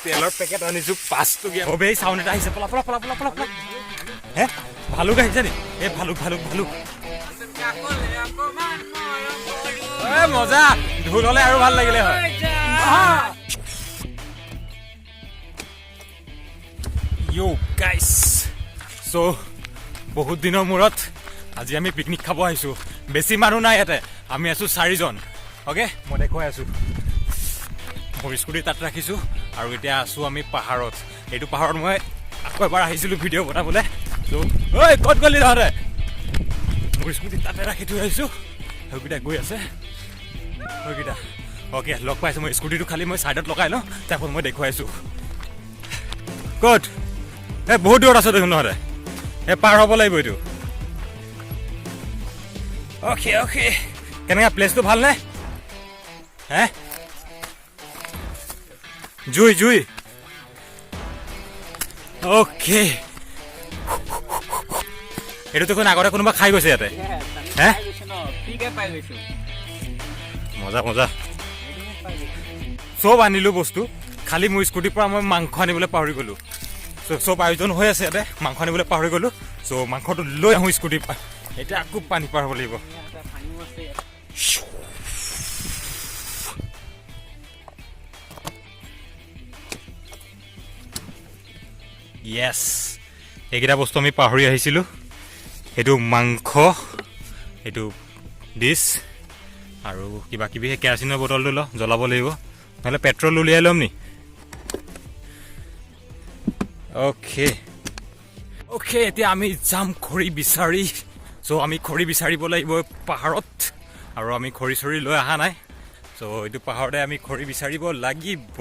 তেলৰ পেকেট আনিছো 5 টকীয়া অবেই সাউন্ড এটা আহিছে পলা পলা পলা পলা পলা হে ভালুক আহিছে নি এ ভালুক ভালুক ভালুক এ মজা ঢোল হলে আৰু ভাল লাগিলে হয় ইউ গাইস সো বহুত দিনৰ মূৰত আজি আমি পিকনিক খাব আহিছো বেছি মানুহ নাই ইয়াতে আমি আছো 4 জন ওকে মই দেখুৱাই আছো মোৰ স্কুটি তাত ৰাখিছো আৰু এতিয়া আছো আমি পাহাৰত এইটো পাহাৰত মই আকৌ এবাৰ আহিছিলো ভিডিঅ' বনাবলৈ তো ঐ ক'ত গলি তহঁতে মোৰ স্কুটি তাতে ৰাখি থৈ আহিছো সেইকেইটা গৈ আছে সেইকেইটা ওকে লগ পাইছো মই স্কুটিটো খালি মই চাইডত লগাই লওঁ তাৰপৰা মই দেখুৱাইছো ক'ত এ বহুত দূৰত আছো দেখোন তহঁতে এ পাৰ হ'ব লাগিব এইটো ওকে ওকে কেনেকুৱা প্লেচটো ভালনে হে জুই জুই ওকে এইটো দেখোন আগতে কোনোবা খাই গৈছে ইয়াতে হে মজা মজা চব আনিলো বস্তু খালি মোৰ স্কুটিৰ পৰা মই মাংস আনিবলৈ পাহৰি গ'লো চব আয়োজন হৈ আছে ইয়াতে মাংস আনিবলৈ পাহৰি গ'লো চ' মাংসটো লৈ আহোঁ স্কুটিৰ পৰা এতিয়া আকৌ পানী পাৰ হ'ব লাগিব য়েছ এইকেইটা বস্তু আমি পাহৰি আহিছিলোঁ এইটো মাংস এইটো ডিছ আৰু কিবা কিবি সেই কেৰাচিনৰ বটলটো ল জ্বলাব লাগিব নহ'লে পেট্ৰল উলিয়াই ল'ম নি অ'কে অ'কে এতিয়া আমি যাম খৰি বিচাৰি চ' আমি খৰি বিচাৰিব লাগিব পাহাৰত আৰু আমি খৰি চৰি লৈ অহা নাই চ' এইটো পাহাৰতে আমি খৰি বিচাৰিব লাগিব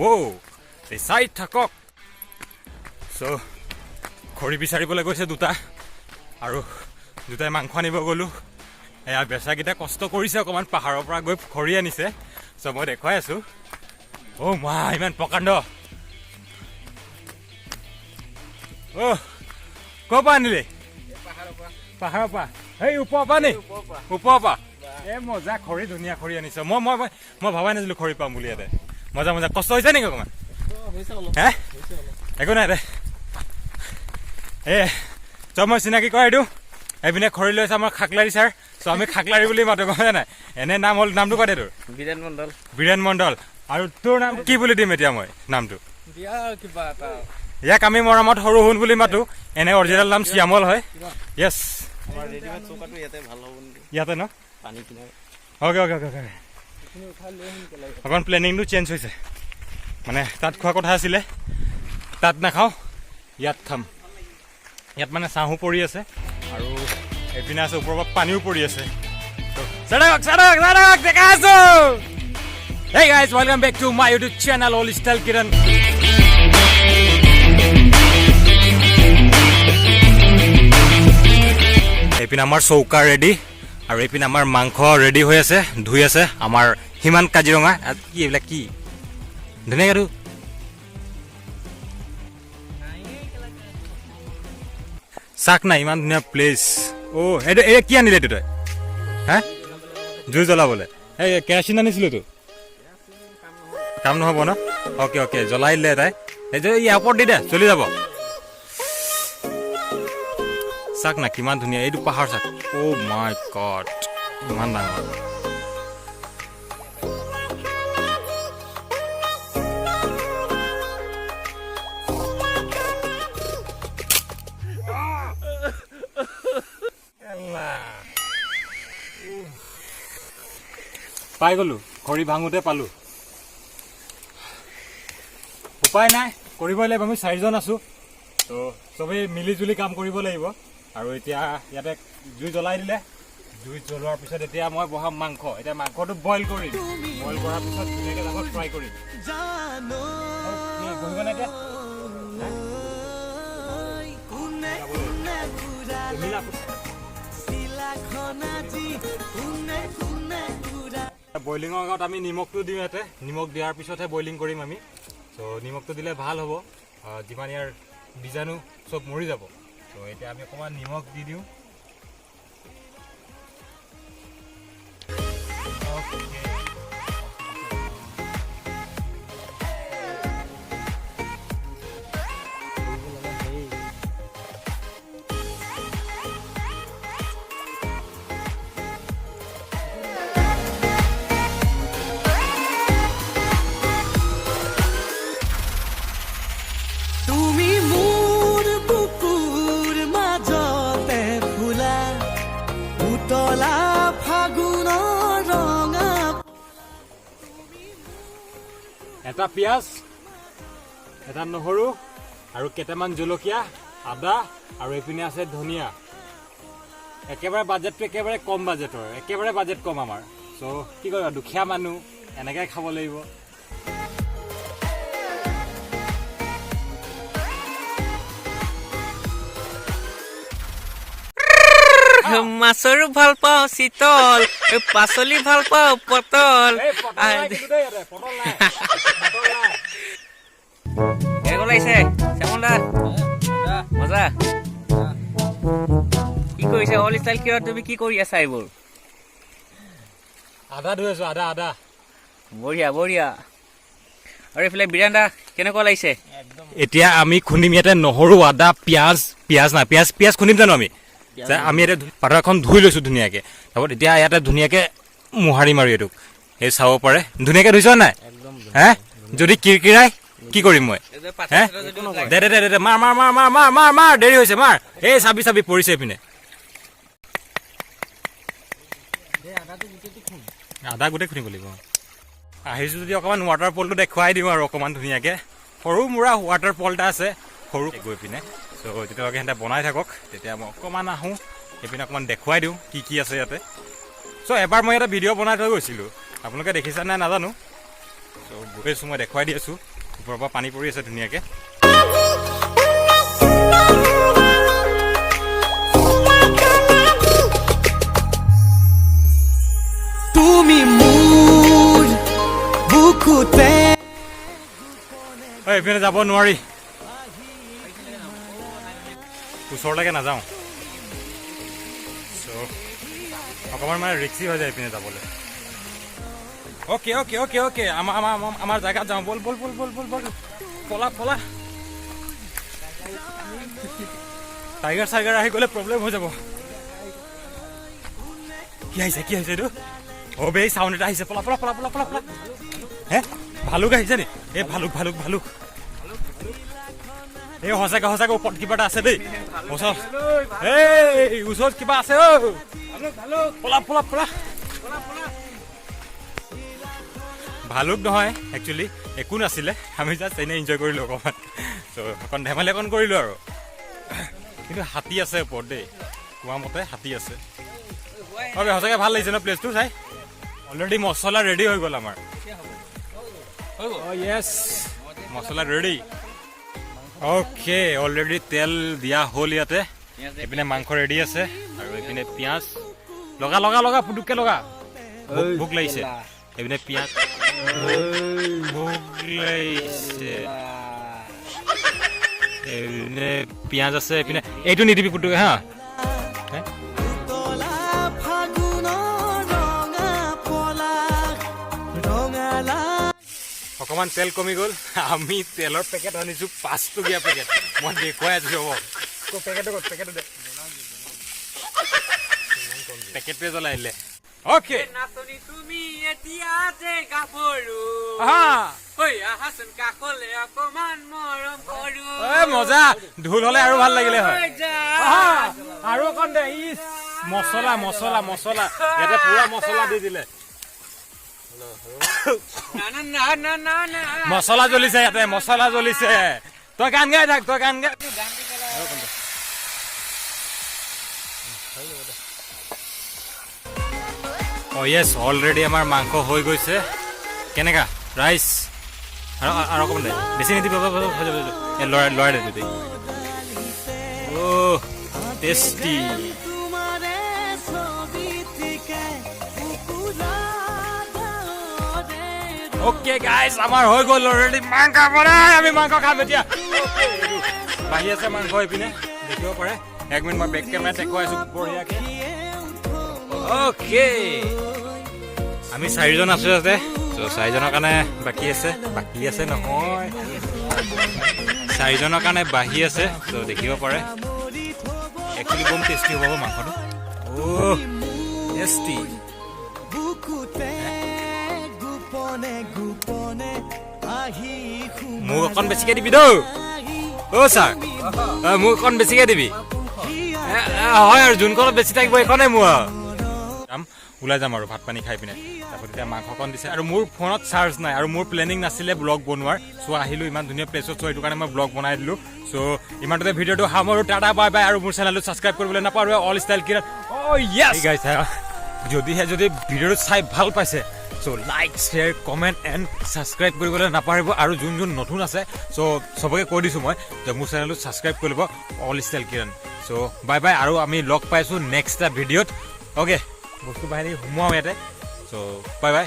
চাই থাকক চ' খৰি বিচাৰিবলৈ গৈছে দুটা আৰু দুটাই মাংস আনিব গ'লোঁ এয়া বেচাকেইটা কষ্ট কৰিছে অকণমান পাহাৰৰ পৰা গৈ খৰি আনিছে চ' মই দেখুৱাই আছোঁ অ' মা ইমান প্ৰকাণ্ড অ' ক'ৰ পৰা আনিলে পাহাৰৰ পৰা এই ওপৰৰ পৰা নি ওপৰৰ পৰা এই মজা খৰি ধুনীয়া খৰি আনিছ মই মই মই ভবাই নাছিলোঁ খৰি পাম বুলি ইয়াতে মজা মজা কষ্ট হৈছে নেকি অকণমান হে একো নাই দে এ তই মই চিনাকি কৰা এইটো এইপিনে খৰি লৈছে আমাৰ খাকলাৰী ছাৰ চ' আমি খাকলাৰী বুলি মাতো গম নাই এনে নাম হ'ল নামটো কোৱা দে তোৰ বীৰেণ মণ্ডল আৰু তোৰ নাম কি বুলি দিম এতিয়া মই নামটো ইয়াক আমি মৰমত সৰু সোণ বুলি মাতো এনে অৰিজিনেল নাম শ্যামল হয় য়েছ ইয়াতে ন অ'কে অ'কে অ'কে অ'কে অকণ প্লেনিংটো চেঞ্জ হৈছে মানে তাত খোৱা কথা আছিলে তাত নাখাওঁ ইয়াত খাম ইয়াত মানে ছাঁহো পৰি আছে আৰু এইপিনে আছে ওপৰৰ পৰা পানীও পৰি আছে দেখা আছো Hey guys, welcome back to my YouTube channel All Style Kiran. এইপিনে আমাৰ চৌকা ৰেডি আৰু এইপিনে আমাৰ মাংস ৰেডি হৈ আছে ধুই আছে আমাৰ হিমান কাজিৰঙা কি এইবিলাক কি ধুনীয়াকৈ আৰু চাক নাই ইমান ধুনীয়া প্লেচ অ' এইটো এই কি আনিলে এইটো তই হা জুই জ্বলাবলৈ এই কেৰাচিন আনিছিলোঁ তো কাম নহ'ব ন অ'কে অ'কে জ্বলাই দিলে তাই এই যে ইয়াৰ ওপৰত দি দে চলি যাব চাক না কিমান ধুনীয়া এইটো পাহাৰ চাক অ' মাই গড ইমান ডাঙৰ পাই গ'লোঁ খৰি ভাঙোতে পালোঁ উপায় নাই কৰিবই লাগিব আমি 4 জন আছোঁ তো চবেই মিলি জুলি কাম কৰিব লাগিব আৰু এতিয়া ইয়াতে জুই জ্বলাই দিলে জুই জ্বলোৱাৰ পিছত এতিয়া মই বহাম মাংস এতিয়া মাংসটো বইল কৰিম বইল কৰাৰ পিছত ধুনীয়াকৈ যাব ফ্ৰাই কৰিম বহিবনে এতিয়া বইলিঙৰ আগত আমি নিমখটো দিওঁ ইয়াতে নিমখ দিয়াৰ পিছতহে বইলিং কৰিম আমি চ' নিমখটো দিলে ভাল হ'ব যিমান ইয়াৰ বীজাণু চব মৰি যাব চ' এতিয়া আমি অকণমান নিমখ দি দিওঁ এটা পিঁয়াজ, এটা নহৰু আৰু কেইটামান জলকীয়া, আদা আৰু এইপিনে আছে ধনিয়া। একেবাৰে বাজেটটো একেবাৰে কম বাজেটৰ, একেবাৰে বাজেট কম আমাৰ। চ' কি কৰিবা, দুখীয়া মানুহ এনেকৈ খাব লাগিব। মাছৰো ভাল পাওঁ চিতল, পাচলি ভাল পাওঁ পটল। লাগিছে শ্যামল দা, মজা। কি কৰিছে অল ষ্টাইল কিয়? তুমি কি কৰি আছা এইবোৰ? আদা ধুই আছো, আদা আদা। বঢ়িয়া বঢ়িয়া। আৰু এইফালে বিৰান দা কেনেকুৱা লাগিছে? এতিয়া আমি খুন্দিম ইয়াতে নহৰু, আদা, পিঁয়াজ। পিঁয়াজ খুন্দিম জানো আমি? আমি ইয়াতে পাতৰখন ধুই লৈছোঁ ধুনীয়াকৈ। তাৰপৰা এতিয়া ইয়াতে ধুনীয়াকৈ মোহাৰি মাৰি এইটোক সেই চাব পাৰে। ধুনীয়াকৈ ধুইছ নাই? হে যদি কিৰকিৰাই কি কৰিম মই? হে দে দে দে দে মাৰ মাৰ মাৰ মাৰ মাৰ মাৰ মাৰ দেৰি হৈছে মাৰ। এই চাবি পৰিছে এইপিনে। আদা গোটেই খুন্দিব লাগিব। আহিছোঁ যদি অকণমান ৱাটাৰ পলটো দেখুৱাই দিওঁ আৰু অকণমান ধুনীয়াকৈ। সৰু মূৰা ৱাটাৰ পল এটা আছে সৰু গৈ পিনে। চ' তেতিয়ালৈকে সিহঁতে বনাই থাকক, তেতিয়া মই অকণমান আহোঁ এইপিনে অকণমান দেখুৱাই দিওঁ কি কি আছে ইয়াতে। চ' এবাৰ মই ইয়াতে ভিডিঅ' বনাই থৈ গৈছিলোঁ, আপোনালোকে দেখিছে নাই নাজানো। চ' গৈ আছোঁ, মই দেখুৱাই দি আছোঁ। ওপৰৰ পৰা পানী পৰি আছে ধুনীয়াকৈ। তুমি মোৰ বুকুতে এইপিনে যাব নোৱাৰি, ওচৰলৈকে নাযাওঁ। চ' অকণমান মানে ৰিক্সি হৈ যায় এইপিনে যাবলৈ। অ'কে অ'কে অ'কে অ'কে আমাৰ জেগাত যাওঁ। বল বল বল বল বল বল পলা পলা। টাইগাৰ চাইগাৰ আহি গ'লে প্ৰব্লেম হৈ যাব। কি আহিছে এইটো? অ' বে চাউণ্ড এটা আহিছে। পলা পলা পলা পলা পলা পলা। হে ভালুক আহিছে নি? এই ভালুক এই সঁচাকে ওপৰত কিবা এটা আছে দেই। ওচৰত কিবা আছে। পলা পলা পলা। ভালুক নহয় একচুৱেলি, একো নাছিলে। আমি জাষ্ট এনেই এনজয় কৰিলোঁ অকণমান। চ' অকণ ধেমালি অকণ কৰিলোঁ আৰু। কিন্তু হাতী আছে ওপৰত দেই, কোৱা মতে হাতী আছে। অ'কে সঁচাকৈ ভাল লাগিছে ন প্লেচটো চাই? অলৰেডি মছলা ৰেডি হৈ গ'ল আমাৰ। য়েছ মছলা ৰেডি। অ'কে অলৰেডি তেল দিয়া হ'ল ইয়াতে। এইপিনে মাংস ৰেডি আছে আৰু এইপিনে পিঁয়াজ। লগা পুটুককৈ লগা। ভোক লাগিছে। এইপিনে পিঁয়াজ ভোক লাগিছে। এইপিনে পিঁয়াজ আছে। এইপিনে এইটো নিদিবি পুটুককৈ হা। অকণমান তেল কমি গ'ল। আমি তেলৰ পেকেট আনিছোঁ 5 টকীয়া পেকেট। মই দেখুৱাই আছোঁ। হ'ব পেকেটটো দে। পেকেটটোৱে জ্বলাই আহিলে। অ'কে তুমি এতিয়া যে গাভৰু মজা। ঢোল হ'লে আৰু ভাল লাগিলে হয়। আৰু অকণ দে। মছলা ইয়াতে পুৰা মছলা দি দিলে। মছলা জ্বলিছে ইয়াতে, মছলা জ্বলিছে। তই গান গাই থাক, তই গান গাই। য়েছ অলৰেডি আমাৰ মাংস হৈ গৈছে। কেনেকা ৰাইচ? আৰু অকণমান দে, বেছি নিদিবি। লৰাই দে দেই। অ' টেষ্টি। অ'কে গাইজ আমাৰ হৈ গ'ল অলৰেডি মাংস বনাই। আমি মাংস খাম এতিয়া। বাঢ়ি আছে মাংস এইপিনে দেখিব পাৰে। 1 মিনিট মই বেক কেমেৰাত দেখুৱাইছোঁ বঢ়িয়াকৈ। অ'কে আমি 4জন আছোঁ ইয়াতে। ত' 4জনৰ কাৰণে বাকী আছে নহয়, 4জনৰ কাৰণে বাঢ়ি আছে। ত' দেখিব পাৰে একচুৱেলি বম টেষ্টি হ'ব মাংসটো। অ' টেষ্টি। মোক অকণ বেছিকৈ দিবি দৌ। অ' ছাৰ মোক অকণ বেছিকৈ দিবি। হয় আৰু যোনকণত বেছি থাকিব এইখনেই মোৰ আৰু। ওলাই যাম আৰু ভাত পানী খাই পিনে তাৰপিছত এতিয়া মাংসকণ দিছে আৰু মোৰ ফোনত চাৰ্জ নাই আৰু মোৰ প্লেনিং নাছিলে ব্লগ বনোৱাৰ চ' আহিলোঁ ইমান ধুনীয়া প্লেছত চ' সেইটো কাৰণে মই ব্লগ বনাই দিলোঁ চ' ইমানতে ভিডিঅ'টো সামৰো টাটা বাই বাই আৰু মোৰ চেনেলটো ছাবস্ক্ৰাইব কৰিবলৈ নাপাহৰিব অল ষ্টাইল কিৰণ য়েছ গাইছ যদিহে যদি ভিডিঅ'টো চাই ভাল পাইছে চ' like share comment and subscribe কৰিবলৈ নাপাহৰিব আৰু যোন নতুন আছে চ' চবকে কৈ দিছোঁ মই যে মোৰ চেনেলটো ছাবস্ক্ৰাইব কৰি ল'ব অল ষ্টাইল কিৰণ চ' বাই বাই আৰু আমি লগ পাইছোঁ নেক্সট এটা ভিডিঅ'ত অ'কে বস্তু বাহিনী সোমোৱাওঁ ইয়াতে চ' বাই বাই